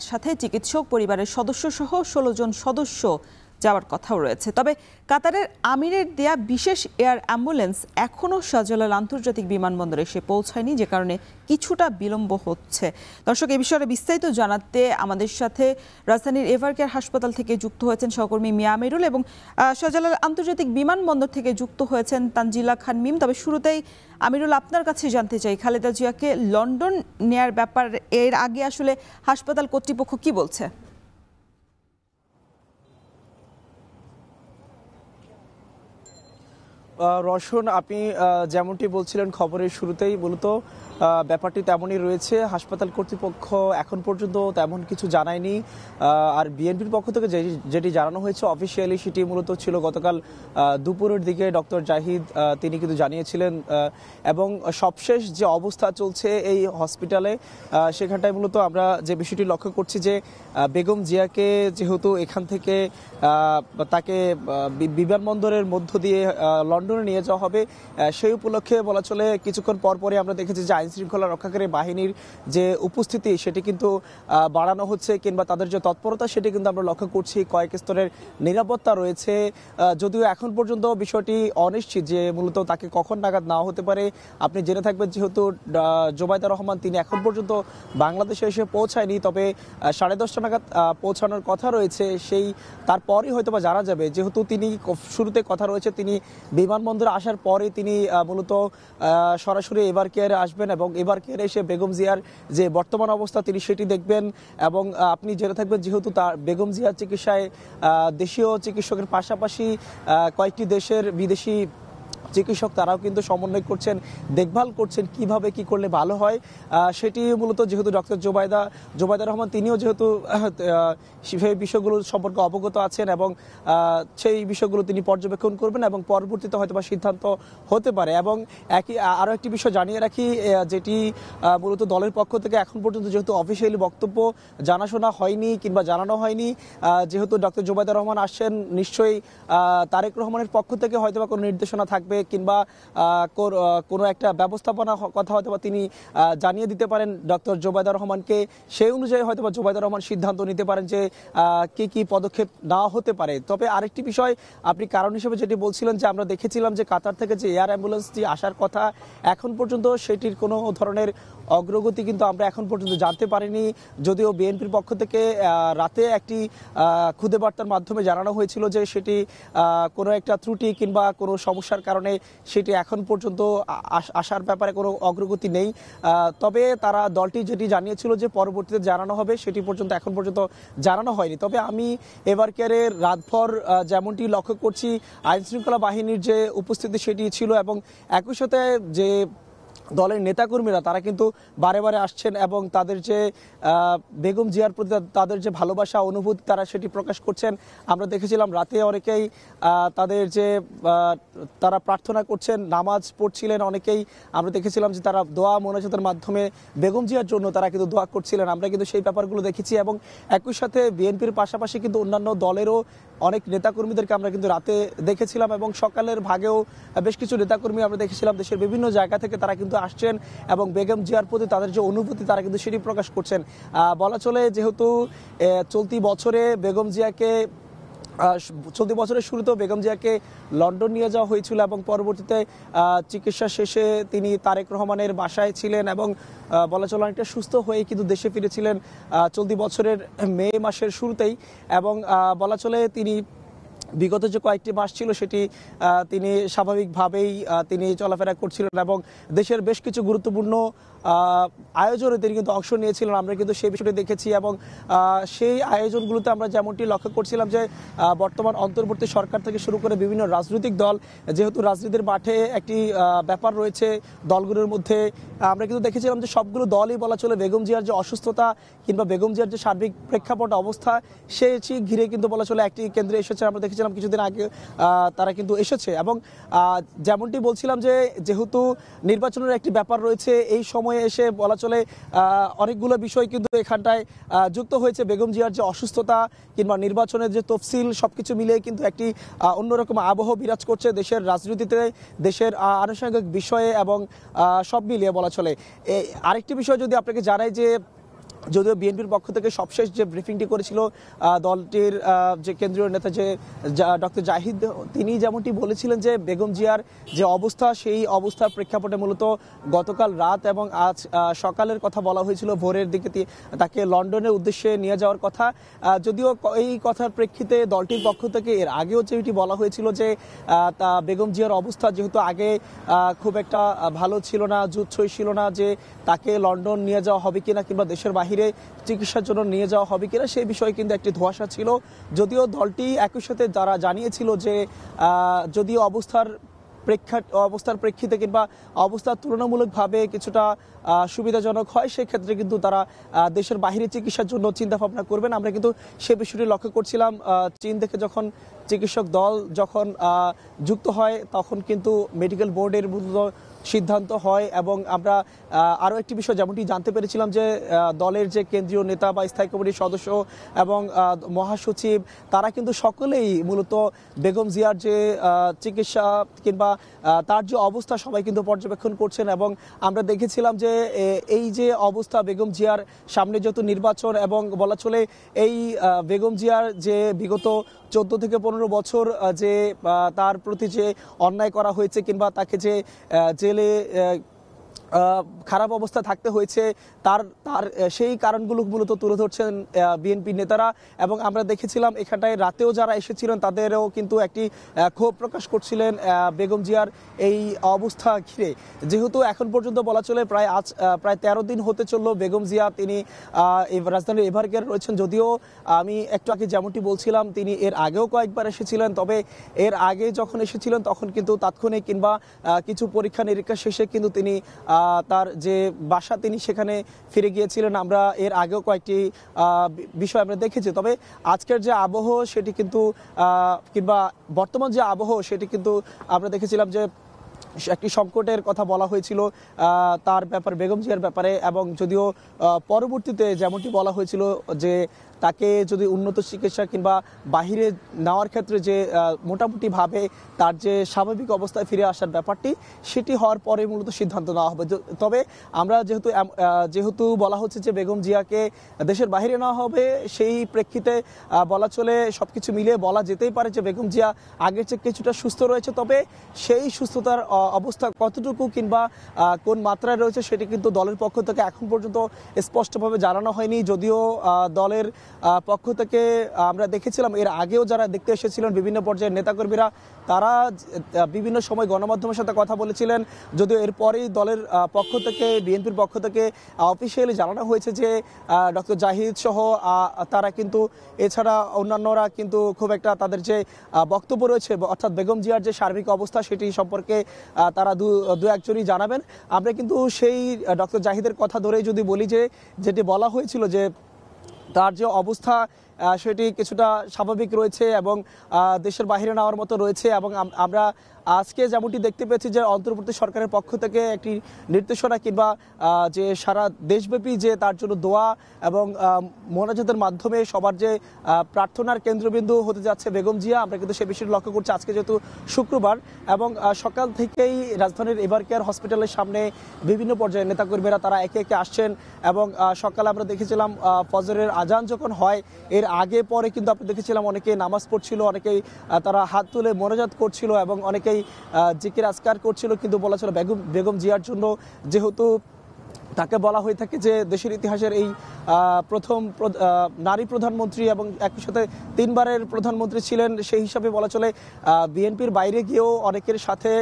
সাথে চিকিৎসক পরিবারের সদস্য সহ ১৬ জন সদস্য যাওয়ার কথাও রয়েছে। তবে কাতারের আমিরের দেয়া বিশেষ এয়ার অ্যাম্বুলেন্স এখনও শাহজালাল আন্তর্জাতিক বিমানবন্দরে এসে পৌঁছায়নি, যে কারণে কিছুটা বিলম্ব হচ্ছে। দর্শক, এই বিষয়ে বিস্তারিত জানাতে আমাদের সাথে রাজধানীর এভারকেয়ার হাসপাতাল থেকে যুক্ত হয়েছেন সহকর্মী মিয়া আমিরুল এবং শাহজালাল আন্তর্জাতিক বিমানবন্দর থেকে যুক্ত হয়েছেন তানজিলা খান মিম। তবে শুরুতেই আমিরুল, আপনার কাছে জানতে চাই, খালেদা জিয়াকে লন্ডন নেয়ার ব্যাপার এর আগে আসলে হাসপাতাল কর্তৃপক্ষ কি বলছে? রওশন, আপনি যেমনটি বলছিলেন খবরের শুরুতেই, মূলত ব্যাপারটি তেমনই রয়েছে। হাসপাতাল কর্তৃপক্ষ এখন পর্যন্ত তেমন কিছু জানায়নি। আর বিএনপির পক্ষ থেকে যেটি জানানো হয়েছে অফিসিয়ালি, সেটি মূলত ছিল গতকাল দুপুরের দিকে ডক্টর জাহিদ তিনি কিন্তু জানিয়েছিলেন। এবং সবশেষ যে অবস্থা চলছে এই হসপিটালে, সেখানটায় মূলত আমরা যে বিষয়টি লক্ষ্য করছি যে বেগম জিয়াকে যেহেতু এখান থেকে তাকে বিমানবন্দরের মধ্য দিয়ে লন্ডনে নিয়ে যাওয়া হবে, সেই উপলক্ষে বলা চলে কিছুক্ষণ পরপরই আমরা দেখেছি যে আইনশৃঙ্খলা রক্ষাকারী বাহিনীর যে উপস্থিতি সেটি কিন্তু বাড়ানো হচ্ছে, কিংবা তাদের যে তৎপরতা সেটি কিন্তু আমরা লক্ষ্য করছি। কয়েক স্তরের নিরাপত্তা রয়েছে, যদিও এখন পর্যন্ত বিষয়টি অনিশ্চিত যে মূলত তাকে কখন নাগাদ নেওয়া হতে পারে। আপনি জেনে থাকবেন যেহেতু জোবাইদা রহমান তিনি এখন পর্যন্ত বাংলাদেশে এসে পৌঁছায়নি, তবে 10:30 নাগাদ পৌঁছানোর কথা রয়েছে। সেই তারপরই হয়তো বা জানা যাবে, যেহেতু তিনি শুরুতে কথা রয়েছে তিনি বিমানবন্দরে আসার পরে তিনি মূলত সরাসরি এভারকেয়ারে আসবেন এবং এভারকেয়ারে এসে বেগম জিয়ার যে বর্তমান অবস্থা তিনি সেটি দেখবেন। এবং আপনি জেনে থাকবেন যেহেতু তার বেগম জিয়ার চিকিৎসায় দেশীয় চিকিৎসকের পাশাপাশি কয়েকটি দেশের বিদেশি চিকিৎসক তারাও কিন্তু সমন্বয় করছেন, দেখভাল করছেন কিভাবে কি করলে ভালো হয়। সেটি মূলত যেহেতু ডক্টর জোবাইদা রহমান তিনিও যেহেতু সেই বিষয়গুলো সম্পর্কে অবগত আছেন এবং সেই বিষয়গুলো তিনি পর্যবেক্ষণ করবেন এবং পরবর্তীতে হয়তো বা সিদ্ধান্ত হতে পারে। এবং আরও একটি বিষয় জানিয়ে রাখি, যেটি মূলত দলের পক্ষ থেকে এখন পর্যন্ত যেহেতু অফিসিয়ালি বক্তব্য জানাশোনা হয়নি কিংবা জানানো হয়নি, যেহেতু ডক্টর জোবাইদা রহমান আসছেন, নিশ্চয়ই তারেক রহমানের পক্ষ থেকে হয়তো বা কোনো নির্দেশনা থাকবে কিংবা কোনো একটা ব্যবস্থাপনা কথা হয়তো বা তিনি জানিয়ে দিতে পারেন ডক্টর জোবাইদা রহমানকে। সেই অনুযায়ী হয়তো বা জোবাইদা রহমান সিদ্ধান্ত নিতে পারেন যে কি কি পদক্ষেপ নেওয়া হতে পারে। তবে আরেকটি বিষয় আপনি কারণ হিসেবে যেটি বলছিলেন যে আমরা দেখেছিলাম যে কাতার থেকে যে এয়ার অ্যাম্বুলেন্সটি আসার কথা, এখন পর্যন্ত সেটির কোনো ধরনের অগ্রগতি কিন্তু আমরা এখন পর্যন্ত জানতে পারিনি। যদিও বিএনপির পক্ষ থেকে রাতে একটি খুদে বার্তার মাধ্যমে জানানো হয়েছিল যে সেটি কোনো একটা ত্রুটি কিংবা কোনো সমস্যার কারণে সেটি এখন পর্যন্ত আসার ব্যাপারে কোনো অগ্রগতি নেই। তবে তারা দলটি যেটি জানিয়েছিল যে পরবর্তীতে জানানো হবে, সেটি পর্যন্ত এখন পর্যন্ত জানানো হয়নি। তবে আমি এভারকেয়ারের রাতভর যেমনটি লক্ষ্য করছি আইনশৃঙ্খলা বাহিনীর যে উপস্থিতি সেটি ছিল এবং একই সাথে যে দলের নেতাকর্মীরা তারা কিন্তু বারে বারে আসছেন এবং তাদের যে বেগম জিয়ার প্রতি তাদের যে ভালোবাসা অনুভূতি তারা সেটি প্রকাশ করছেন। আমরা দেখেছিলাম রাতে অনেকেই তাদের যে তারা প্রার্থনা করছেন, নামাজ পড়ছিলেন অনেকেই। আমরা দেখেছিলাম যে তারা দোয়া মোনাজাতের মাধ্যমে বেগম জিয়ার জন্য তারা কিন্তু দোয়া করছিলেন। আমরা কিন্তু সেই ব্যাপারগুলো দেখেছি এবং একই সাথে বিএনপির পাশাপাশি কিন্তু অন্যান্য দলেরও অনেক নেতাকর্মীদেরকে আমরা কিন্তু রাতে দেখেছিলাম এবং সকালের ভাগেও বেশ কিছু নেতাকর্মী আমরা দেখেছিলাম দেশের বিভিন্ন জায়গা থেকে তারা কিন্তু আসছেন এবং বেগম জিয়ার প্রতি তাদের যে অনুভূতি তারা কিন্তু সেটি প্রকাশ করছেন। বলা চলে যেহেতু চলতি বছরের শুরুতেও বেগম জিয়াকে লন্ডন নিয়ে যাওয়া হয়েছিল এবং পরবর্তীতে চিকিৎসা শেষে তিনি তারেক রহমানের বাসায় ছিলেন এবং বলা চলে অনেকটা সুস্থ হয়ে কিন্তু দেশে ফিরেছিলেন চলতি বছরের মে মাসের শুরুতেই। এবং বলা চলে তিনি বিগত যে কয়েকটি মাস ছিল সেটি তিনি স্বাভাবিকভাবেই তিনি চলাফেরা করছিলেন এবং দেশের বেশ কিছু গুরুত্বপূর্ণ আয়োজনে তিনি কিন্তু অংশ নিয়েছিলেন। আমরা কিন্তু সেই বিষয়টি দেখেছি এবং সেই আয়োজনগুলোতে আমরা যেমনটি লক্ষ্য করছিলাম যে বর্তমান অন্তর্বর্তী সরকার থেকে শুরু করে বিভিন্ন রাজনৈতিক দল, যেহেতু রাজনীতির মাঠে একটি ব্যাপার রয়েছে দলগুলোর মধ্যে, আমরা কিন্তু দেখেছিলাম যে সবগুলো দলই বলা চলে বেগম জিয়ার যে অসুস্থতা কিংবা বেগম জিয়ার যে সার্বিক প্রেক্ষাপট অবস্থা সেটি ঘিরে কিন্তু বলা চলে একটি কেন্দ্রে এসেছে। আমরা দেখেছিলাম কিছুদিন আগে তারা কিন্তু এসেছে এবং যেমনটি বলছিলাম যে যেহেতু নির্বাচনের একটি ব্যাপার রয়েছে, এই সময়ে এসে বলা চলে অনেকগুলো বিষয় কিন্তু এখানটায় যুক্ত হয়েছে। বেগম জিয়ার যে অসুস্থতা কিংবা নির্বাচনের যে তফসিল সবকিছু মিলিয়ে কিন্তু একটি অন্যরকম আবহ বিরাজ করছে দেশের রাজনীতিতে, দেশের আনুষঙ্গিক বিষয়ে এবং সব মিলিয়ে বলা চলে। আরেকটি বিষয় যদি আপনাকে জানাই যে যদিও বিএনপির পক্ষ থেকে সবশেষ যে ব্রিফিংটি করেছিল দলটির যে কেন্দ্রীয় নেতা যে ডক্টর জাহিদ, তিনি যেমনটি বলেছিলেন যে বেগম জিয়ার যে অবস্থা, সেই অবস্থার প্রেক্ষাপটে মূলত গতকাল রাত এবং আজ সকালের কথা বলা হয়েছিল, ভোরের দিকে তাকে লন্ডনের উদ্দেশ্যে নিয়ে যাওয়ার কথা। যদিও এই কথার প্রেক্ষিতে দলটির পক্ষ থেকে এর আগেও যেটি বলা হয়েছিল যে বেগম জিয়ার অবস্থা যেহেতু আগে খুব একটা ভালো ছিল না, জুৎসই ছিল না, যে তাকে লন্ডন নিয়ে যাওয়া হবে কিনা কিংবা দেশের বাহিরে চিকিৎসার জন্য নিয়ে যাওয়া হবে কিনা সেই বিষয়ে কিন্তু একটি ধোঁয়াশা ছিল। যদিও দলটি একই সাথে যারা জানিয়েছিল যে যদিও অবস্থার প্রেক্ষিতে কিংবা অবস্থার তুলনামূলকভাবে কিছুটা সুবিধাজনক হয়, সেক্ষেত্রে কিন্তু তারা দেশের বাইরে চিকিৎসার জন্য চিন্তা ভাবনা করবেন। আমরা কিন্তু সে বিষয়টি লক্ষ্য করছিলাম। চীন থেকে যখন চিকিৎসক দল যখন যুক্ত হয় তখন কিন্তু মেডিকেল বোর্ডের মূলত সিদ্ধান্ত হয়, এবং আমরা আরও একটি বিষয় যেমনটি জানতে পেরেছিলাম যে দলের যে কেন্দ্রীয় নেতা বা স্থায়ী কমিটির সদস্য এবং মহাসচিব, তারা কিন্তু সকলেই মূলত বেগম জিয়ার যে চিকিৎসা কিংবা তার যে অবস্থা সবাই কিন্তু পর্যবেক্ষণ করছেন। এবং আমরা দেখেছিলাম যে এই যে অবস্থা বেগম জিয়ার সামনে যেহেতু নির্বাচন, এবং বলা চলে এই বেগম জিয়ার যে বিগত 14 থেকে 15 বছর যে তার প্রতি যে অন্যায় করা হয়েছে কিংবা তাকে যে জেলে খারাপ অবস্থা থাকতে হয়েছে, তার সেই কারণগুলো মূলত তুলে ধরছেন বিএনপি নেতারা। এবং আমরা দেখেছিলাম এখানটায় রাতেও যারা এসেছিলেন তাদেরও কিন্তু একটি ক্ষোভ প্রকাশ করছিলেন বেগম জিয়ার এই অবস্থা ঘিরে। যেহেতু এখন পর্যন্ত বলা চলে প্রায় 13 দিন হতে চললো বেগম জিয়া তিনি রাজধানীর এভারকেয়ার রয়েছেন। যদিও আমি একটু আগে যেমনটি বলছিলাম তিনি এর আগেও কয়েকবার এসেছিলেন, তবে এর আগে যখন এসেছিলেন তখন কিন্তু তাৎক্ষণিক কিংবা কিছু পরীক্ষা নিরীক্ষা শেষে কিন্তু তিনি তার যে বাসা তিনি সেখানে ফিরে গিয়েছিলেন। আমরা এর আগেও কয়েকটি বিষয় আমরা দেখেছি। তবে আজকের যে আবহ সেটি কিন্তু কিংবা বর্তমান যে আবহ সেটি কিন্তু আমরা দেখেছিলাম যে একটি সংকটের কথা বলা হয়েছিল তার ব্যাপারে, বেগম জিয়ার ব্যাপারে। এবং যদিও পরবর্তীতে যেমনটি বলা হয়েছিল যে তাকে যদি উন্নত চিকিৎসা কিংবা বাহিরে নেওয়ার ক্ষেত্রে যে মোটামুটিভাবে তার যে স্বাভাবিক অবস্থায় ফিরে আসার ব্যাপারটি সেটি হওয়ার পরে মূলত সিদ্ধান্ত নেওয়া হবে। তবে আমরা যেহেতু বলা হচ্ছে যে বেগম জিয়াকে দেশের বাইরে নেওয়া হবে, সেই প্রেক্ষিতে বলা চলে সবকিছু মিলিয়ে বলা যেতেই পারে যে বেগম জিয়া আগের চেয়ে কিছুটা সুস্থ রয়েছে। তবে সেই সুস্থতার অবস্থা কতটুকু কিংবা কোন মাত্রায় রয়েছে সেটি কিন্তু দলের পক্ষ থেকে এখন পর্যন্ত স্পষ্টভাবে জানানো হয়নি। যদিও দলের পক্ষ থেকে আমরা দেখেছিলাম এর আগেও যারা দেখতে এসেছিলেন বিভিন্ন পর্যায়ের নেতাকর্মীরা, তারা বিভিন্ন সময় গণমাধ্যমের সাথে কথা বলেছিলেন। যদিও এরপরেই দলের পক্ষ থেকে, বিএনপির পক্ষ থেকে অফিসিয়ালি জানানো হয়েছে যে ডক্টর জাহিদ সহ তারা কিন্তু, এছাড়া অন্যান্যরা কিন্তু খুব একটা তাদের যে বক্তব্য রয়েছে অর্থাৎ বেগম জিয়ার যে সার্বিক অবস্থা সেটি সম্পর্কে তারা দু একজনই জানাবেন। আমরা কিন্তু সেই ডক্টর জাহিদের কথা ধরেই যদি বলি যে যেটি বলা হয়েছিল যে তার যে অবস্থা সেটি কিছুটা স্বাভাবিক রয়েছে এবং দেশের বাইরে নেওয়ার মতো রয়েছে। এবং আমরা আজকে যেমনটি দেখতে পেয়েছি যে অন্তর্বর্তী সরকারের পক্ষ থেকে একটি নির্দেশনা কিংবা যে সারা দেশব্যাপী যে তার জন্য দোয়া এবং মোনাজাতের মাধ্যমে সবার যে প্রার্থনার কেন্দ্রবিন্দু হতে যাচ্ছে বেগম জিয়া, আমরা কিন্তু সে বিষয়টি লক্ষ্য করছি। আজকে যেহেতু শুক্রবার এবং সকাল থেকেই রাজধানীর এভারকেয়ার হসপিটালের সামনে বিভিন্ন পর্যায়ের নেতাকর্মীরা তারা একে একে আসছেন। এবং সকালে আমরা দেখেছিলাম ফজরের আজান যখন হয় এর আগে পরে কিন্তু আমরা দেখেছিলাম অনেকেই নামাজ পড়ছিল, অনেকেই তারা হাত তুলে মোনাজাত করছিল এবং অনেকেই জিকির আজকার করছিল। কিন্তু বলা ছিল বেগম জিয়ার জন্য, যেহেতু তাকে বলা হয়ে থাকে যে দেশের ইতিহাসের এই প্রথম নারী প্রধানমন্ত্রী এবং একই সাথে 3 বারের প্রধানমন্ত্রী ছিলেন, সেই হিসাবে বলা চলে বিএনপির বাইরে গিয়েও অনেকের সাথে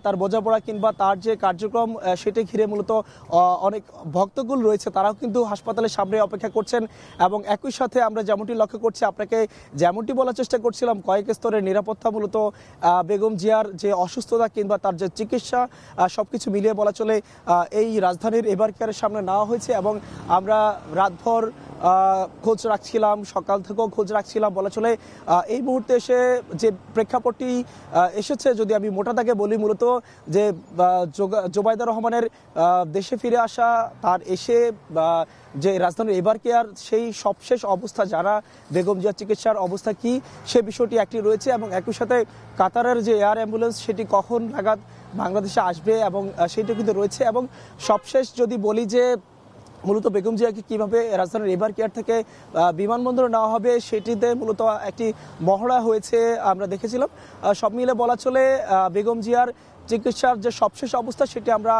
তার বোঝাপড়া কিংবা তার যে কার্যক্রম সেটি ঘিরে মূলত অনেক ভক্তকুল রয়েছে, তারাও কিন্তু হাসপাতালের সামনে অপেক্ষা করছেন। এবং একই সাথে আমরা যেমনটি লক্ষ্য করছি, আপনাকে যেমনটি বলার চেষ্টা করছিলাম, কয়েক স্তরের নিরাপত্তা মূলত বেগম জিয়ার যে অসুস্থতা কিংবা তার যে চিকিৎসা সবকিছু মিলিয়ে বলা চলে এই রাজধানীর এভারকেয়ারের সামনে নেওয়া হয়েছে। এবং আমরা রাতভর খোঁজ রাখছিলাম, সকাল থেকেও খোঁজ রাখছিলাম। বলা চলে এই মুহূর্তে এসে যে প্রেক্ষাপটটি এসেছে, যদি আমি মোটা দাগে বলি, মূলত যে জোবাইদা রহমানের দেশে ফিরে আসা, তার এসে যে রাজধানীর এভারকেয়ার সেই সবশেষ অবস্থা, যারা বেগম জিয়ার চিকিৎসার অবস্থা কি সে বিষয়টি একটি রয়েছে। এবং একই সাথে কাতারের যে এয়ার অ্যাম্বুলেন্স সেটি কখন নাগাদ বাংলাদেশে আসবে এবং সেটা কিন্তু রয়েছে। এবং সবশেষ যদি বলি যে মূলত বেগম জিয়াকে কিভাবে রাজধানীর এভার কেয়ার থেকে বিমানবন্দরে নেওয়া হবে সেটিতে মূলত একটি মহড়া হয়েছে আমরা দেখেছিলাম। সব মিলে বলা চলে বেগম জিয়ার চিকিৎসার যে সবশেষ অবস্থা সেটি আমরা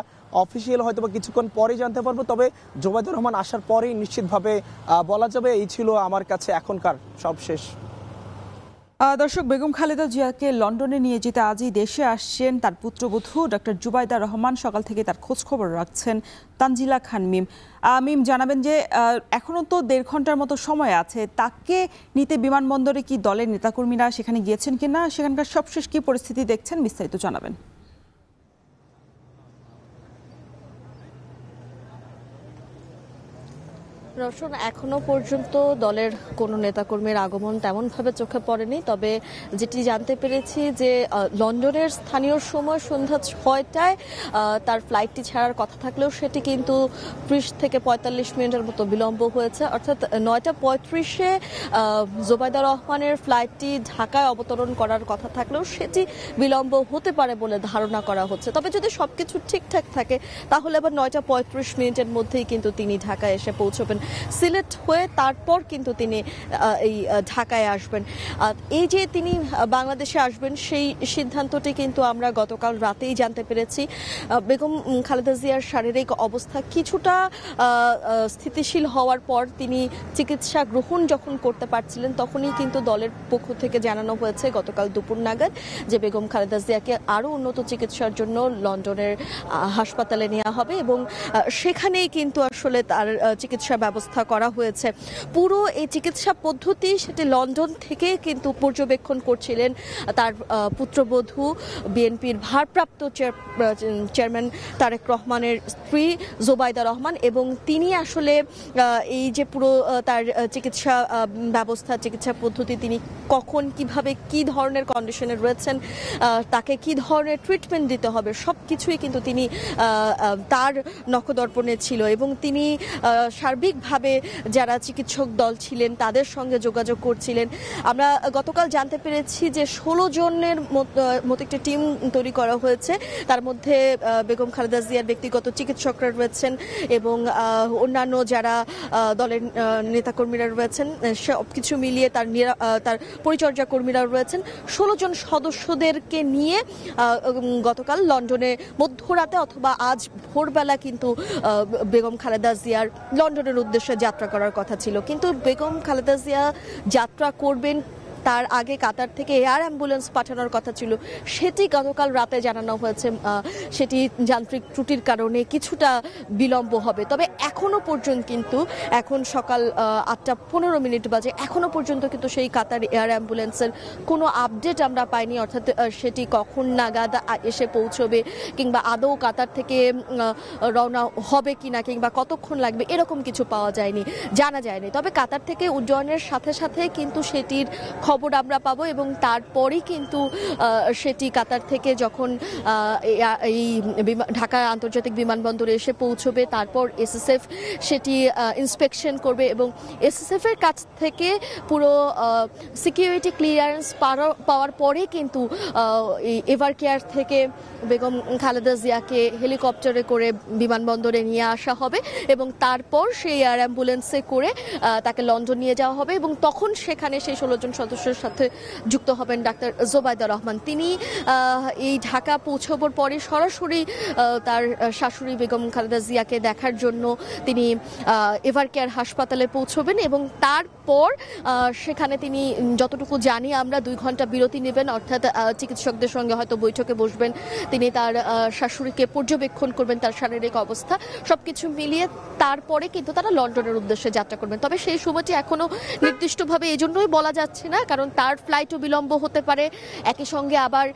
অফিসিয়াল হয়তো বা কিছুক্ষণ পরেই জানতে পারবো, তবে জোবায়দুর রহমান আসার পরেই নিশ্চিতভাবে বলা যাবে। এই ছিল আমার কাছে এখনকার সবশেষ। দর্শক, বেগম খালেদা জিয়াকে লন্ডনে নিয়ে যেতে আজই দেশে আসছেন তার পুত্রবধূ ডক্টর জুবাইদা রহমান। সকাল থেকে তার খোঁজ খবর রাখছেন তানজিলা খান মিম। মিম, জানাবেন যে এখনো তো 1.5 ঘন্টার মতো সময় আছে, তাকে নিতে বিমানবন্দরে কি দলের নেতাকর্মীরা সেখানে গিয়েছেন কিনা, সেখানকার সবশেষ কি পরিস্থিতি দেখছেন, বিস্তারিত জানাবেন। রওশন, এখনো পর্যন্ত দলের কোনো নেতাকর্মীর আগমন তেমনভাবে চোখে পড়েনি। তবে যেটি জানতে পেরেছি যে লন্ডনের স্থানীয় সময় সন্ধ্যা 6টায় তার ফ্লাইটটি ছাড়ার কথা থাকলেও সেটি কিন্তু 30 থেকে 45 মিনিটের মতো বিলম্ব হয়েছে। অর্থাৎ 9টা 35-এ জোবায়দা রহমানের ফ্লাইটটি ঢাকায় অবতরণ করার কথা থাকলেও সেটি বিলম্ব হতে পারে বলে ধারণা করা হচ্ছে। তবে যদি সবকিছু ঠিকঠাক থাকে তাহলে আবার 9টা 35 মিনিটের মধ্যেই কিন্তু তিনি ঢাকায় এসে পৌঁছবেন। সিলেট হয়ে তারপর কিন্তু তিনি এই ঢাকায় আসবেন। এই যে তিনি বাংলাদেশে আসবেন সেই সিদ্ধান্তটি কিন্তু আমরা গতকাল রাতেই জানতে পেরেছি। বেগম খালেদা জিয়ার শারীরিক অবস্থা কিছুটা স্থিতিশীল হওয়ার পর তিনি চিকিৎসা গ্রহণ যখন করতে পারছিলেন তখনই কিন্তু দলের পক্ষ থেকে জানানো হয়েছে গতকাল দুপুর নাগাদ যে বেগম খালেদা জিয়াকে আরও উন্নত চিকিৎসার জন্য লন্ডনের হাসপাতালে নেওয়া হবে এবং সেখানেই কিন্তু আসলে তার চিকিৎসা ব্যবস্থা করা হয়েছে। পুরো এই চিকিৎসা পদ্ধতি সেটি লন্ডন থেকে কিন্তু পর্যবেক্ষণ করছিলেন তার পুত্রবধূ বিএনপির ভারপ্রাপ্ত চেয়ারম্যান তারেক রহমানের স্ত্রী জোবায়দা রহমান, এবং তিনি আসলে এই যে পুরো তার চিকিৎসা ব্যবস্থা, চিকিৎসা পদ্ধতি, তিনি কখন কিভাবে কি ধরনের কন্ডিশনে রয়েছেন, তাকে কি ধরনের ট্রিটমেন্ট দিতে হবে সব কিছুই কিন্তু তিনি তার নখদর্পণে ছিল এবং তিনি সার্বিকভাবে যারা চিকিৎসক দল ছিলেন তাদের সঙ্গে যোগাযোগ করছিলেন। আমরা গতকাল জানতে পেরেছি যে 16 জনের মতো একটি টিম তৈরি করা হয়েছে। তার মধ্যে বেগম খালেদা জিয়ার ব্যক্তিগত চিকিৎসকরা রয়েছেন এবং অন্যান্য যারা দলের নেতাকর্মীরা রয়েছেন, সব কিছু মিলিয়ে তার পরিচর্যা কর্মীরা রয়েছেন। 16 জন সদস্যদেরকে নিয়ে গতকাল লন্ডনে মধ্যরাতে অথবা আজ ভোরবেলা কিন্তু বেগম খালেদা জিয়ার লন্ডনের উদ্দেশ্যে যাত্রা করার কথা ছিল, কিন্তু বেগম খালেদা জিয়া যাত্রা করবেন তার আগে কাতার থেকে এয়ার অ্যাম্বুলেন্স পাঠানোর কথা ছিল। সেটি গতকাল রাতে জানানো হয়েছে সেটি যান্ত্রিক ত্রুটির কারণে কিছুটা বিলম্ব হবে। তবে এখনো পর্যন্ত কিন্তু এখন সকাল 8:15 বাজে, এখনো পর্যন্ত কিন্তু সেই কাতার এয়ার অ্যাম্বুলেন্সের কোনো আপডেট আমরা পাইনি। অর্থাৎ সেটি কখন নাগাদ এসে পৌঁছবে কিংবা আদৌ কাতার থেকে রওনা হবে কিনা কিংবা কতক্ষণ লাগবে এরকম কিছু পাওয়া যায়নি, জানা যায়নি। তবে কাতার থেকে উড্ডয়নের সাথে সাথে কিন্তু সেটির খবর আমরা পাবো এবং তারপরেই কিন্তু সেটি কাতার থেকে যখন এই ঢাকা আন্তর্জাতিক বিমানবন্দরে এসে পৌঁছবে তারপর এসএসএফ সেটি ইন্সপেকশন করবে এবং এসএসএফ এর কাছ থেকে পুরো সিকিউরিটি ক্লিয়ারেন্স পাওয়ার পরে কিন্তু এভার কেয়ার থেকে বেগম খালেদা জিয়াকে হেলিকপ্টারে করে বিমানবন্দরে নিয়ে আসা হবে এবং তারপর সেই এয়ার অ্যাম্বুলেন্সে করে তাকে লন্ডন নিয়ে যাওয়া হবে এবং তখন সেখানে সেই 16 জন সদস্যের সাথে যুক্ত হবেন ডাক্তার জোবায়দা রহমান। তিনি এই ঢাকা পৌঁছাবার পরে সরাসরি তার শাশুড়ি বেগম খালেদা জিয়াকে দেখার জন্য তিনি এভার কেয়ার হাসপাতালে পৌঁছবেন এবং তারপর সেখানে তিনি যতটুকু জানি আমরা 2 ঘন্টা বিরতি নেবেন, অর্থাৎ চিকিৎসকদের সঙ্গে হয়তো বৈঠকে বসবেন। তিনি তার শাশুড়িকে পর্যবেক্ষণ করবেন, তার শারীরিক অবস্থা সবকিছু মিলিয়ে তারপরে কিন্তু তারা লন্ডনের উদ্দেশ্যে যাত্রা করবেন। তবে সেই সময়টি এখনো নির্দিষ্টভাবে এই জন্যই বলা যাচ্ছে না কারণ তার ফ্লাইটও বিলম্ব হতে পারে, একই সঙ্গে আবার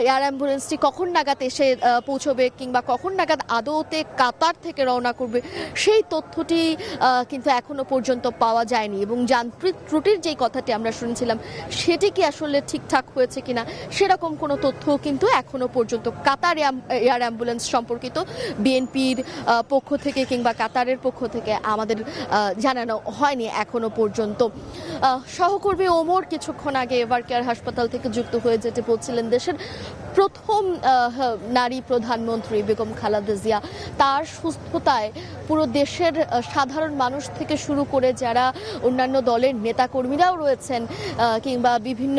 এয়ার অ্যাম্বুলেন্সটি কখন নাগাদ এসে পৌঁছবে কিংবা কখন নাগাদ আদৌতে কাতার থেকে রওনা করবে সেই তথ্যটি কিন্তু এখনো পর্যন্ত পাওয়া যায়নি এবং যান্ত্রিক ত্রুটির যেই কথাটি আমরা শুনছিলাম সেটি কি আসলে ঠিকঠাক হয়েছে কিনা সেরকম কোনো তথ্য কিন্তু এখনো পর্যন্ত কাতার এয়ার অ্যাম্বুলেন্স সম্পর্কিত বিএনপির পক্ষ থেকে কিংবা কাতারের পক্ষ থেকে আমাদের জানানো হয়নি এখনো পর্যন্ত। সহকর্মী ওমর কিছুক্ষণ আগে এভার কেয়ার হাসপাতাল থেকে যুক্ত হয়ে যেতে বলছিলেন দেশের প্রথম নারী প্রধানমন্ত্রী বেগম খালেদা জিয়া। তার সুস্থতায় পুরো দেশের সাধারণ মানুষ থেকে শুরু করে যারা অন্যান্য দলের নেতাকর্মীরাও রয়েছেন কিংবা বিভিন্ন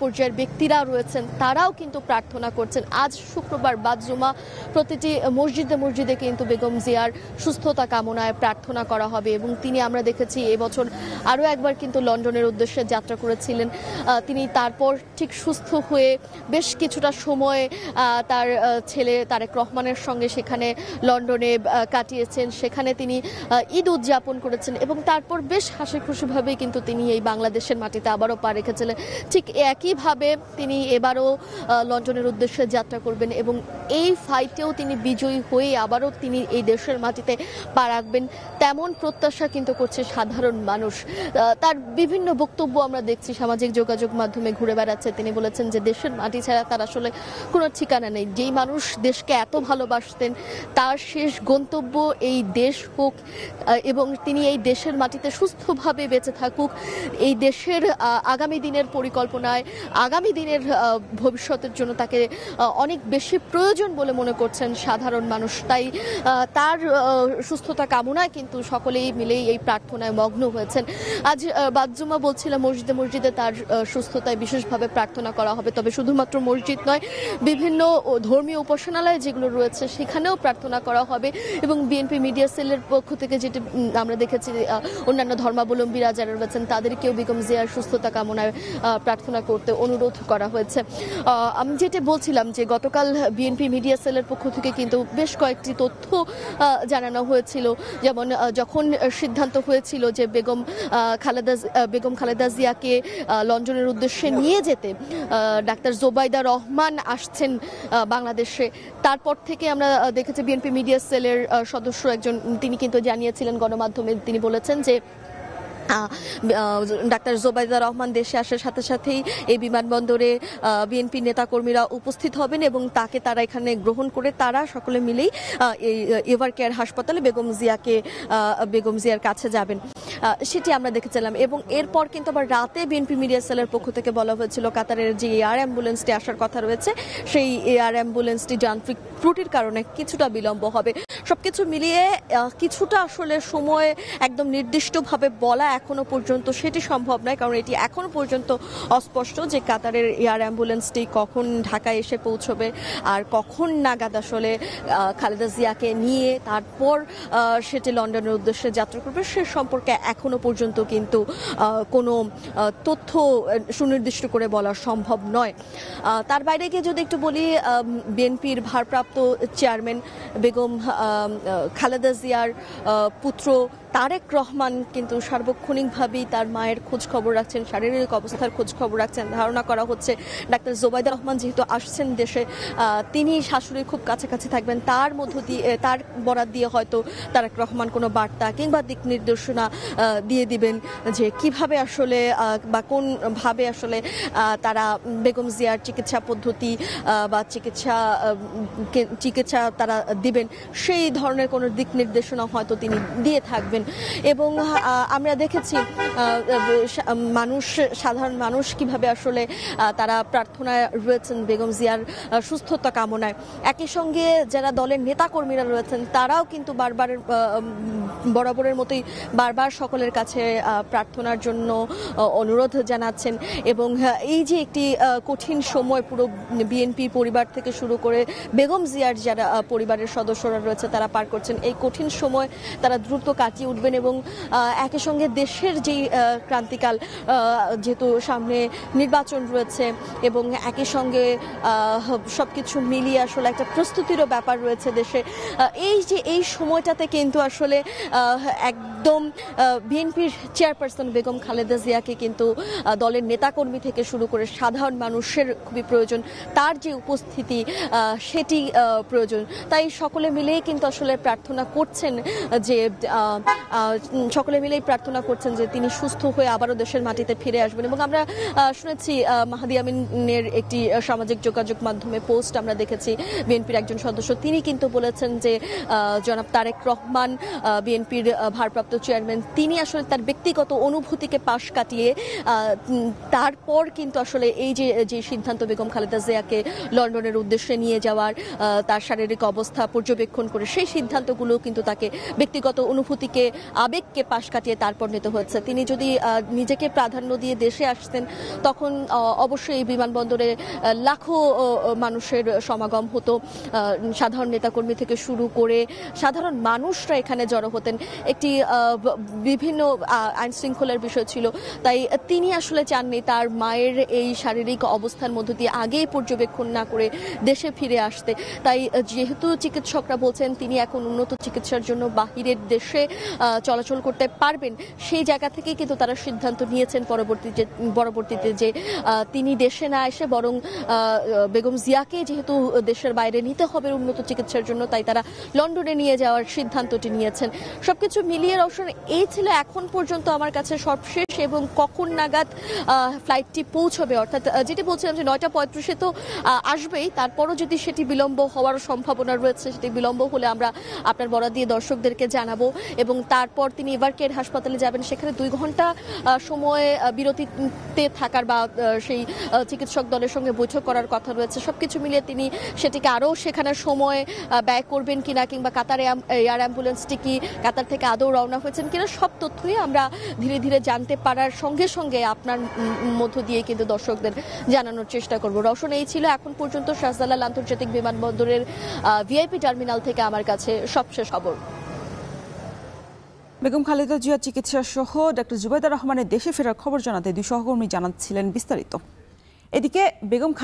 পর্যায়ের ব্যক্তিরাও রয়েছেন, তারাও কিন্তু প্রার্থনা করছেন। আজ শুক্রবার বাদ-জুমা প্রতিটি মসজিদে মসজিদে কিন্তু বেগম জিয়ার সুস্থতা কামনায় প্রার্থনা করা হবে। এবং তিনি, আমরা দেখেছি এবছর আরও একবার কিন্তু লন্ডনের উদ্দেশ্যে যাত্রা করেছিলেন। তিনি তারপর ঠিক সুস্থ হয়ে বেশ কিছুটা সময় তার ছেলে তারেক রহমানের সঙ্গে সেখানে লন্ডনে কাটিয়েছেন। সেখানে তিনি ঈদ উদযাপন করেছেন এবং তারপর বেশ হাসি খুশিভাবে কিন্তু তিনি এই বাংলাদেশের মাটিতে আবারও পা রেখেছিলেন। ঠিক একইভাবে তিনি এবারও লন্ডনের উদ্দেশ্যে যাত্রা করবেন এবং এই ফাইটেও তিনি বিজয়ী হয়ে আবারও তিনি এই দেশের মাটিতে পা রাখবেন, তেমন প্রত্যাশা কিন্তু করছে সাধারণ মানুষ। তার বিভিন্ন বক্তব্য আমরা দেখছি সামাজিক যোগাযোগ মাধ্যমে ঘুরে বেড়াচ্ছে। তিনি বলেছেন যে দেশের মাটি ছাড়া তার আসলে কোনো ঠিকানা নেই। যেই মানুষ দেশকে এত ভালোবাসতেন তার শেষ গন্তব্য এই দেশ হোক এবং তিনি এই দেশের মাটিতে সুস্থভাবে বেঁচে থাকুক। এই দেশের আগামী দিনের পরিকল্পনায়, আগামী দিনের ভবিষ্যতের জন্য তাকে অনেক বেশি প্রয়োজন বলে মনে করছেন সাধারণ মানুষ। তাই তার সুস্থতা কামনায় কিন্তু সকলেই মিলেই এই প্রার্থনায় মগ্ন হয়েছেন। আজ বাদ-জুমা বলছিলাম মসজিদে মসজিদে তার সুস্থতায় বিশেষভাবে প্রার্থনা করা হবে। তবে শুধুমাত্র মসজিদ নয়, বিভিন্ন ধর্মীয় উপাসনালয় যেগুলো রয়েছে সেখানেও প্রার্থনা করা হবে। এবং বিএনপি মিডিয়া সেলের পক্ষ থেকে যেটি আমরা দেখেছি, অন্যান্য ধর্মাবলম্বীরা যারা রয়েছেন তাদেরকেও বেগম জিয়ার সুস্থতা কামনায় প্রার্থনা করতে অনুরোধ করা হয়েছে। আমি যেটা বলছিলাম যে গতকাল বিএনপি মিডিয়া সেলের পক্ষ থেকে কিন্তু বেশ কয়েকটি তথ্য জানানো হয়েছিল। যেমন যখন সিদ্ধান্ত হয়েছিল যে বেগম খালেদা জিয়াকে লন্ডনের উদ্দেশ্যে নিয়ে যেতে ডাক্তার জোবাইদা রহমান আসছেন বাংলাদেশে, তারপর থেকে আমরা দেখেছি বিএনপি মিডিয়া সেলের সদস্য একজন তিনি কিন্তু জানিয়েছিলেন গণমাধ্যমে, তিনি বলেছেন যে ডাক্তার জোবাইদা রহমান দেশে আসার সাথে সাথেই এই বিমানবন্দরে বিএনপি নেতাকর্মীরা উপস্থিত হবেন এবং তাকে তারা এখানে গ্রহণ করে তারা সকলে মিলেই এই এভার কেয়ার হাসপাতালে বেগম জিয়ার কাছে যাবেন, সেটি আমরা দেখেছিলাম। এবং এরপর কিন্তু আবার রাতে বিএনপি মিডিয়া সেলের পক্ষ থেকে বলা হয়েছিল কাতারের যে এয়ার অ্যাম্বুলেন্সটি আসার কথা রয়েছে সেই এয়ার অ্যাম্বুলেন্সটি যান্ত্রিক ত্রুটির কারণে কিছুটা বিলম্ব হবে। সবকিছু মিলিয়ে কিছুটা আসলে সময় একদম নির্দিষ্টভাবে বলা এখনো পর্যন্ত সেটি সম্ভব নয়, কারণ এটি এখনো পর্যন্ত অস্পষ্ট যে কাতারের এয়ার অ্যাম্বুলেন্সটি কখন ঢাকায় এসে পৌঁছবে আর কখন নাগাদ আসলে খালেদা জিয়াকে নিয়ে তারপর সেটি লন্ডনের উদ্দেশ্যে যাত্রা করবে সে সম্পর্কে এখনো পর্যন্ত কিন্তু কোনো তথ্য সুনির্দিষ্ট করে বলা সম্ভব নয়। তার বাইরে গিয়ে যদি একটু বলি, বিএনপির ভারপ্রাপ্ত চেয়ারম্যান বেগম খালেদা জিয়ার পুত্র তারেক রহমান কিন্তু সার্বক্ষণিকভাবেই তার মায়ের খোঁজ খবর রাখছেন, শারীরিক অবস্থার খোঁজ খবর রাখছেন। ধারণা করা হচ্ছে ডাক্তার জোবাইদা রহমান যেহেতু আসছেন দেশে, তিনি শাশুড়ির খুব কাছাকাছি থাকবেন, তার মধ্য দিয়ে তার বরাত দিয়ে হয়তো তারেক রহমান কোনো বার্তা কিংবা দিক নির্দেশনা দিয়ে দিবেন যে কিভাবে আসলে বা কোনভাবে আসলে তারা বেগম জিয়ার চিকিৎসা পদ্ধতি বা চিকিৎসা তারা দিবেন, সেই ধরনের কোনো দিক নির্দেশনা হয়তো তিনি দিয়ে থাকবেন। এবং আমরা দেখেছি সাধারণ মানুষ কিভাবে আসলে তারা প্রার্থনায় রয়েছেন বেগম জিয়ার সুস্থতা কামনায়। একই সঙ্গে যারা দলের নেতাকর্মীরা রয়েছেন তারাও কিন্তু বরাবরের মতোই বারবার সকলের কাছে প্রার্থনার জন্য অনুরোধ জানাচ্ছেন। এবং এই যে একটি কঠিন সময় পুরো বিএনপি পরিবার থেকে শুরু করে বেগম জিয়ার যারা পরিবারের সদস্যরা রয়েছে তারা পার করছেন, এই কঠিন সময় তারা দ্রুত কাটিয়ে উঠবেন। এবং একই সঙ্গে দেশের যেই ক্রান্তিকাল, যেহেতু সামনে নির্বাচন রয়েছে এবং একই সঙ্গে সবকিছু মিলিয়ে আসলে একটা প্রস্তুতিরও ব্যাপার রয়েছে দেশে, এই সময়টাতে কিন্তু আসলে একদম বিএনপির চেয়ারপারসন বেগম খালেদা জিয়াকে কিন্তু দলের নেতাকর্মী থেকে শুরু করে সাধারণ মানুষের খুবই প্রয়োজন, তার যে উপস্থিতি সেটি প্রয়োজন। তাই সকলে মিলেই কিন্তু আসলে প্রার্থনা করছেন যে সকলে মিলেই প্রার্থনা করছেন যে তিনি সুস্থ হয়ে আবারও দেশের মাটিতে ফিরে আসবেন। এবং আমরা শুনেছি মাহাদি আমিনের একটি সামাজিক যোগাযোগ মাধ্যমে পোস্ট আমরা দেখেছি বিএনপির একজন সদস্য, তিনি কিন্তু বলেছেন যে জনাব তারেক রহমান বিএনপির ভারপ্রাপ্ত চেয়ারম্যান, তিনি আসলে তার ব্যক্তিগত অনুভূতিকে পাশ কাটিয়ে তারপর কিন্তু আসলে এই যে সিদ্ধান্ত বেগম খালেদা জিয়াকে লন্ডনের উদ্দেশ্যে নিয়ে যাওয়ার, তার শারীরিক অবস্থা পর্যবেক্ষণ করে সেই সিদ্ধান্তগুলো কিন্তু তাকে ব্যক্তিগত অনুভূতিকে আবেগকে পাশ কাটিয়ে তারপর নিতে হচ্ছে। তিনি যদি নিজেকে প্রাধান্য দিয়ে দেশে আসতেন তখন অবশ্যই এই বিমানবন্দরে লাখো মানুষের সমাগম হতো, সাধারণ নেতাকর্মী থেকে শুরু করে সাধারণ মানুষরা এখানে জড়ো হতেন। একটি বিভিন্ন আইন শৃঙ্খলার বিষয় ছিল, তাই তিনি আসলে চাননি তার মায়ের এই শারীরিক অবস্থার মধ্য দিয়ে আগেই পর্যবেক্ষণ না করে দেশে ফিরে আসতে। তাই যেহেতু চিকিৎসকরা বলছেন তিনি এখন উন্নত চিকিৎসার জন্য বাহিরের দেশে চলাচল করতে পারবেন, সেই জায়গা থেকেই কিন্তু তারা সিদ্ধান্ত নিয়েছেন পরবর্তীতে যে তিনি দেশে না এসে বরং বেগম জিয়াকে যেহেতু দেশের বাইরে নিতে হবে উন্নত চিকিৎসার জন্য, তাই তারা লন্ডনে নিয়ে যাওয়ার সিদ্ধান্তটি নিয়েছেন। সবকিছু মিলিয়ে রওশন এই ছিল এখন পর্যন্ত আমার কাছে সবশেষ। এবং কখন নাগাদ ফ্লাইটটি পৌঁছবে, অর্থাৎ যেটি বলছিলাম যে 9:35 তো আসবেই, তারপরও যদি সেটি বিলম্ব হওয়ার সম্ভাবনা রয়েছে, সেটি বিলম্ব হলে আমরা আপনার বরাদ দিয়ে দর্শকদেরকে জানাবো। এবং তারপর তিনি এভারকেয়ার হাসপাতালে যাবেন, সেখানে 2 ঘন্টা সময় বিরতিতে থাকার বা সেই চিকিৎসক দলের সঙ্গে বৈঠক করার কথা রয়েছে। সবকিছু মিলিয়ে তিনি সেটিকে আরও সেখানে সময় ব্যয় করবেন কিনা, কিংবা কাতার এয়ার অ্যাম্বুলেন্সটি কি কাতার থেকে আদৌ রওনা হয়েছেন কিনা, সব তথ্যই আমরা ধীরে ধীরে জানতে পারার সঙ্গে সঙ্গে আপনার মধ্য দিয়ে কিন্তু দর্শকদের জানানোর চেষ্টা করব। রওশন এই ছিল এখন পর্যন্ত শাহজালাল আন্তর্জাতিক বিমানবন্দরের ভিআইপি টার্মিনাল থেকে আমার কাছে সবশেষ খবর। বেগম খালেদা জিয়া চিকিৎসা সহ ডক্টর জুবাইদা রহমানের দেশে ফেরার খবর জানাতে 2 সহকর্মী জানাচ্ছিলেন বিস্তারিত। এদিকে বেগম খালেদা